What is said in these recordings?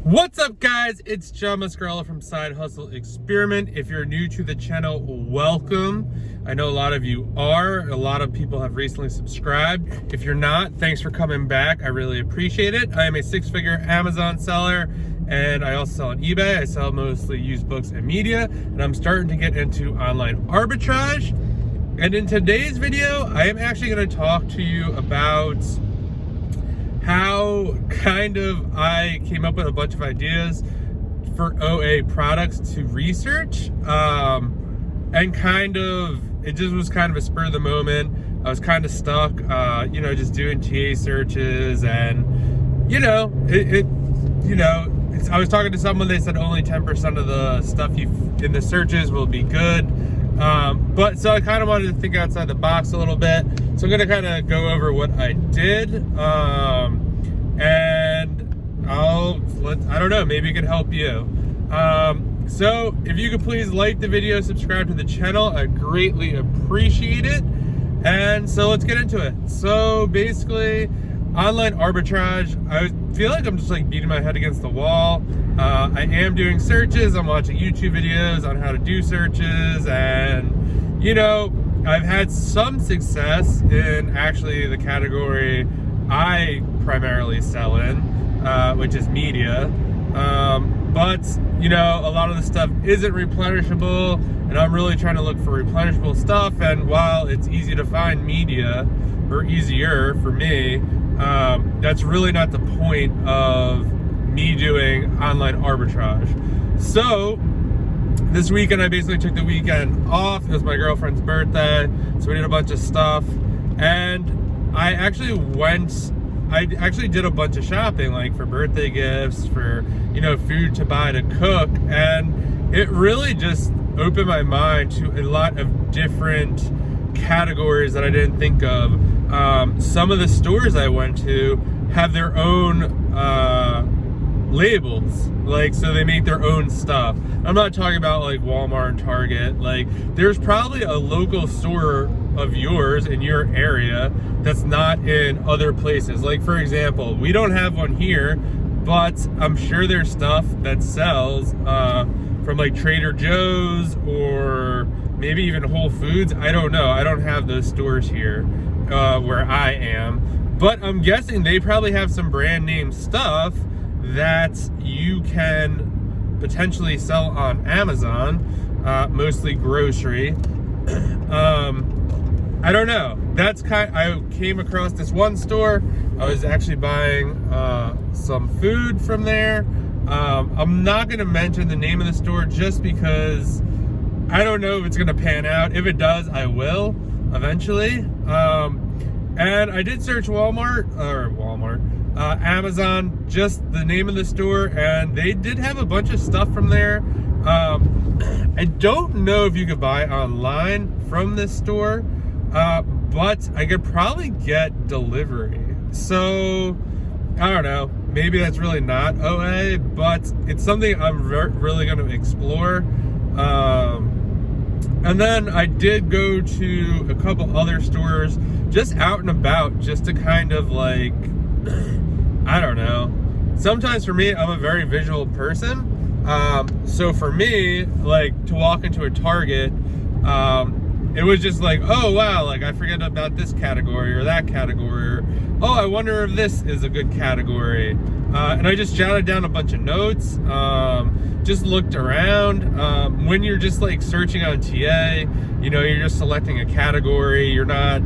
What's up, guys? It's John Muscarello from Side Hustle Experiment. If you're new to the channel, welcome. I know a lot of you are. A lot of people have recently subscribed. If you're not, thanks for coming back. I really appreciate it. I am a six-figure Amazon seller, and I also sell on eBay. I sell mostly used books and media, and I'm starting to get into online arbitrage. And in today's video, I am actually going to talk to you about how I came up with a bunch of ideas for OA products to research, and it just was kind of a spur of the moment. I was kind of stuck, just doing TA searches, and I was talking to someone. They said only 10% of the stuff in the searches will be good. But so I kind of wanted to think outside the box a little bit. So I'm going to kind of go over what I did, and I don't know, maybe it could help you. So if you could please like the video, subscribe to the channel, I'd greatly appreciate it. And so let's get into it. So basically, online arbitrage, I feel like I'm just like beating my head against the wall. I am doing searches, I'm watching YouTube videos on how to do searches, and I've had some success in actually the category I primarily sell in, which is media. But a lot of the stuff isn't replenishable, and I'm really trying to look for replenishable stuff. And while it's easy to find media, or easier for me, that's really not the point of me doing online arbitrage. So this weekend, I basically took the weekend off. It was my girlfriend's birthday, so we did a bunch of stuff. And I actually did a bunch of shopping, like for birthday gifts, for, food to buy to cook. And it really just opened my mind to a lot of different categories that I didn't think of. Some of the stores I went to have their own labels, so they make their own stuff. I'm not talking about like Walmart and Target. There's probably a local store of yours in your area that's not in other places. For example, we don't have one here, but I'm sure there's stuff that sells from Trader Joe's or maybe even Whole Foods. I don't know. I don't have those stores here where I am, but I'm guessing they probably have some brand name stuff that you can potentially sell on Amazon, mostly grocery. I don't know. I came across this one store. I was actually buying some food from there. I'm not going to mention the name of the store just because I don't know if it's going to pan out. If it does, I will eventually. And I did search Amazon, just the name of the store, and they did have a bunch of stuff from there. I don't know if you could buy online from this store, but I could probably get delivery. So I don't know, maybe that's really not OA, but it's something I'm really going to explore. And then I did go to a couple other stores just out and about, just to kind of I don't know. Sometimes for me, I'm a very visual person. So for me, to walk into a Target, it was just oh wow, I forget about this category or that category, or oh, I wonder if this is a good category. And I just jotted down a bunch of notes, just looked around. When you're just searching on TA, you're just selecting a category. You're not,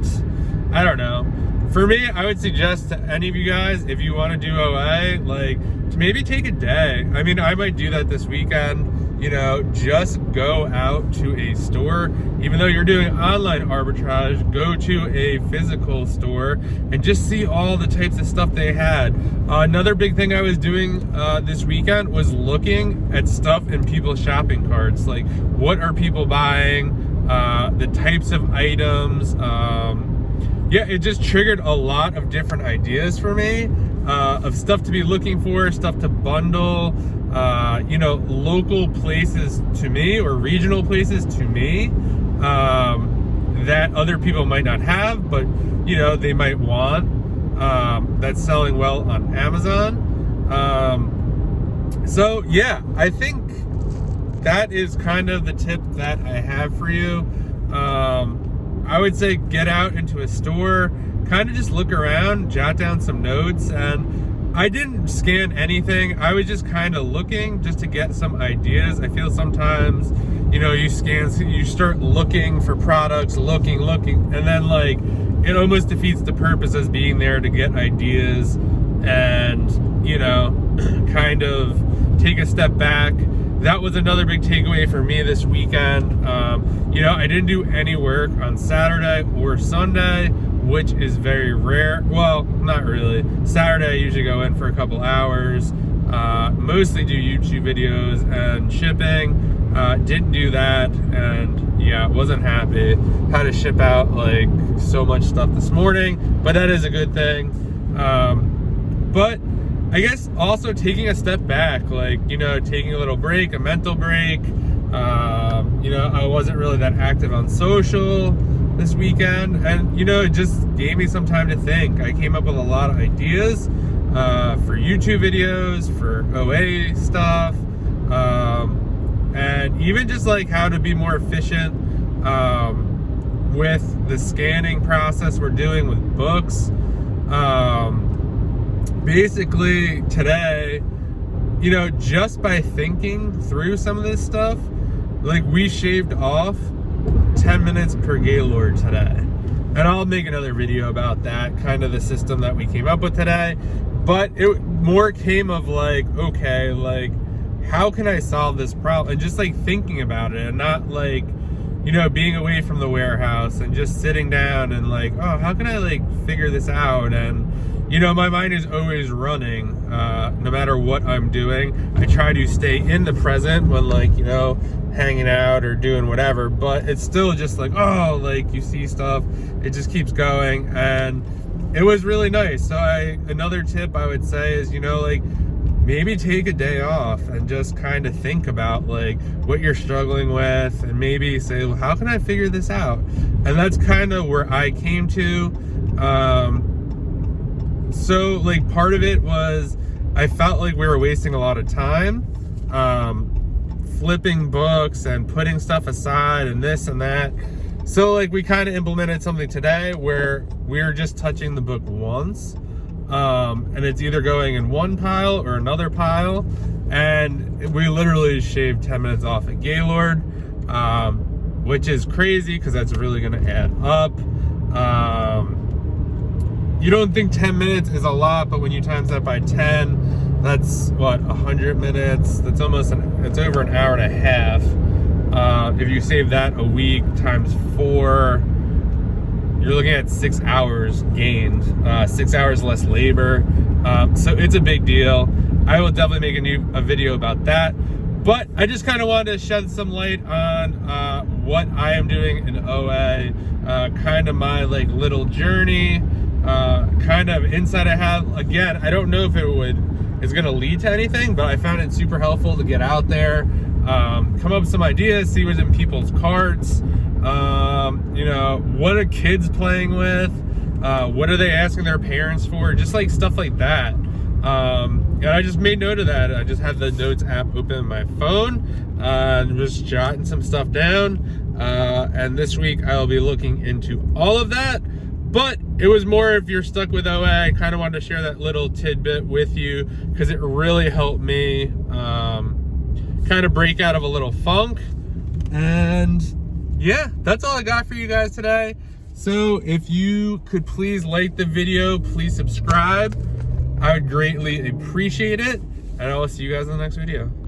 I don't know. For me, I would suggest to any of you guys, if you want to do OA, to maybe take a day. I mean, I might do that this weekend. Just go out to a store. Even though you're doing online arbitrage, go to a physical store and just see all the types of stuff they had. Another big thing I was doing this weekend was looking at stuff in people's shopping carts. What are people buying? The types of items. Yeah, it just triggered a lot of different ideas for me, of stuff to be looking for, stuff to bundle, local places to me, or regional places to me, that other people might not have, but, they might want, that's selling well on Amazon. So yeah, I think that is kind of the tip that I have for you. I would say get out into a store, kind of just look around, jot down some notes, and I didn't scan anything. I was just kind of looking just to get some ideas. I feel sometimes, you know, you start looking for products, looking, and then like it almost defeats the purpose as being there to get ideas and, you know, kind of take a step back. That was another big takeaway for me this weekend. You know, I didn't do any work on Saturday or Sunday, which is very rare. Well, not really. Saturday I usually go in for a couple hours, mostly do YouTube videos and shipping. Didn't do that, and yeah, wasn't happy. Had to ship out like so much stuff this morning, but that is a good thing. But I guess also taking a step back, like, you know, taking a little break, a mental break. You know, I wasn't really that active on social this weekend, and, you know, it just gave me some time to think. I came up with a lot of ideas for YouTube videos, for OA stuff, and even just like how to be more efficient with the scanning process we're doing with books. Basically today, you know, just by thinking through some of this stuff, like we shaved off 10 minutes per Gaylord today. And I'll make another video about that, kind of the system that we came up with today. But it more came of like, okay, like how can I solve this problem? And just like thinking about it, and not like, you know, being away from the warehouse and just sitting down and like, oh, how can I like figure this out? And, you know, my mind is always running, no matter what I'm doing. I try to stay in the present when, like, you know, hanging out or doing whatever, but it's still just like, oh, like you see stuff, it just keeps going, and it was really nice. So another tip I would say is, you know, like maybe take a day off and just kind of think about like what you're struggling with, and maybe say, well, how can I figure this out? And that's kind of where I came to. So like part of it was I felt like we were wasting a lot of time flipping books and putting stuff aside and this and that. So like we kind of implemented something today where we're just touching the book once, and it's either going in one pile or another pile, and we literally shaved 10 minutes off at Gaylord, which is crazy because that's really going to add up. You don't think 10 minutes is a lot, but when you times that by 10, that's what, 100 minutes? That's almost it's over an hour and a half. If you save that a week times 4, you're looking at 6 hours gained, 6 hours less labor. So it's a big deal. I will definitely make a video about that. But I just kind of wanted to shed some light on what I am doing in OA, kind of my like little journey. Kind of insight I have. Again, I don't know if it's gonna lead to anything, but I found it super helpful to get out there, come up with some ideas, see what's in people's carts, you know, what are kids playing with, what are they asking their parents for, just like stuff like that. And I just made note of that. I just have the notes app open on my phone, and just jotting some stuff down, and this week I'll be looking into all of that. But it was more, if you're stuck with OA, I kind of wanted to share that little tidbit with you because it really helped me kind of break out of a little funk. And yeah, that's all I got for you guys today. So if you could please like the video, please subscribe. I would greatly appreciate it. And I will see you guys in the next video.